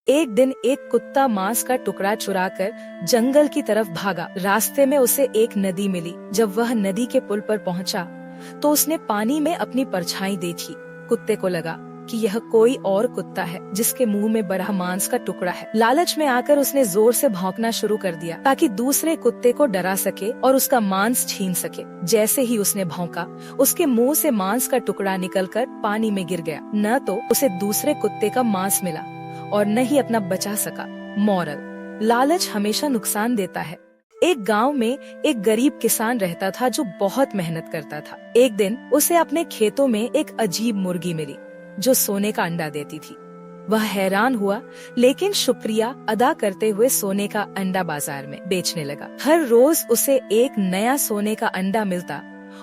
एक दिन एक कुत्ता मांस का टुकड़ा चुराकर जंगल की तरफ भागा। रास्ते में उसे एक नदी मिली। जब वह नदी के पुल पर पहुंचा तो उसने पानी में अपनी परछाई देखी। कुत्ते को लगा कि यह कोई और कुत्ता है जिसके मुंह में बड़ा मांस का टुकड़ा है। लालच में आकर उसने जोर से भौंकना शुरू कर दिया ताकि दूसरे कुत्ते को डरा सके और उसका मांस छीन सके। जैसे ही उसने भौंका, उसके मुंह से मांस का टुकड़ा निकलकर पानी में गिर गया। न तो उसे दूसरे कुत्ते का मांस मिला और न ही अपना बचा सका। मॉरल: लालच हमेशा नुकसान देता है। एक गांव में एक गरीब किसान रहता था जो बहुत मेहनत करता था। एक दिन उसे अपने खेतों में एक अजीब मुर्गी मिली जो सोने का अंडा देती थी। वह हैरान हुआ, लेकिन शुक्रिया अदा करते हुए सोने का अंडा बाजार में बेचने लगा। हर रोज उसे एक नया सोने का अंडा मिलता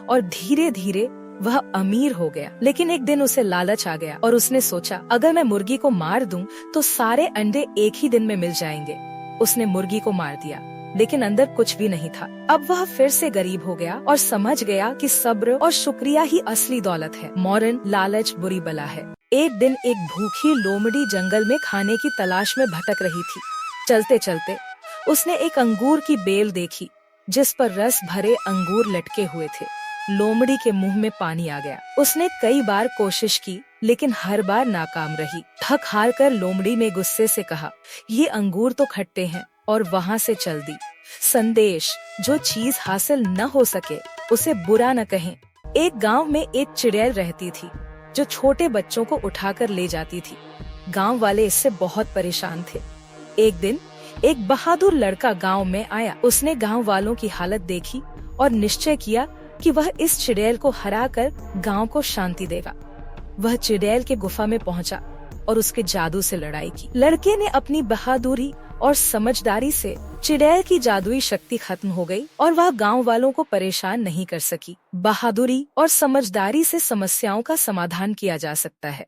और धीरे धीरे वह अमीर हो गया। लेकिन एक दिन उसे लालच आ गया और उसने सोचा, अगर मैं मुर्गी को मार दूं तो सारे अंडे एक ही दिन में मिल जाएंगे। उसने मुर्गी को मार दिया, लेकिन अंदर कुछ भी नहीं था। अब वह फिर से गरीब हो गया और समझ गया कि सब्र और शुक्रिया ही असली दौलत है। मॉरल: लालच बुरी बला है। एक दिन एक भूखी लोमड़ी जंगल में खाने की तलाश में भटक रही थी। चलते चलते उसने एक अंगूर की बेल देखी जिस पर रस भरे अंगूर लटके हुए थे। लोमड़ी के मुंह में पानी आ गया। उसने कई बार कोशिश की, लेकिन हर बार नाकाम रही। थक हार कर लोमड़ी ने गुस्से से कहा, ये अंगूर तो खट्टे हैं, और वहाँ से चल दी। संदेश: जो चीज हासिल न हो सके उसे बुरा न कहें। एक गांव में एक चुड़ैल रहती थी जो छोटे बच्चों को उठाकर ले जाती थी। गांव वाले इससे बहुत परेशान थे। एक दिन एक बहादुर लड़का गांव में आया। उसने गांव वालों की हालत देखी और निश्चय किया कि वह इस चुड़ैल को हराकर गांव को शांति देगा। वह चुड़ैल के गुफा में पहुंचा और उसके जादू से लड़ाई की। लड़के ने अपनी बहादुरी और समझदारी से चुड़ैल की जादुई शक्ति खत्म हो गई और वह गांव वालों को परेशान नहीं कर सकी। बहादुरी और समझदारी से समस्याओं का समाधान किया जा सकता है।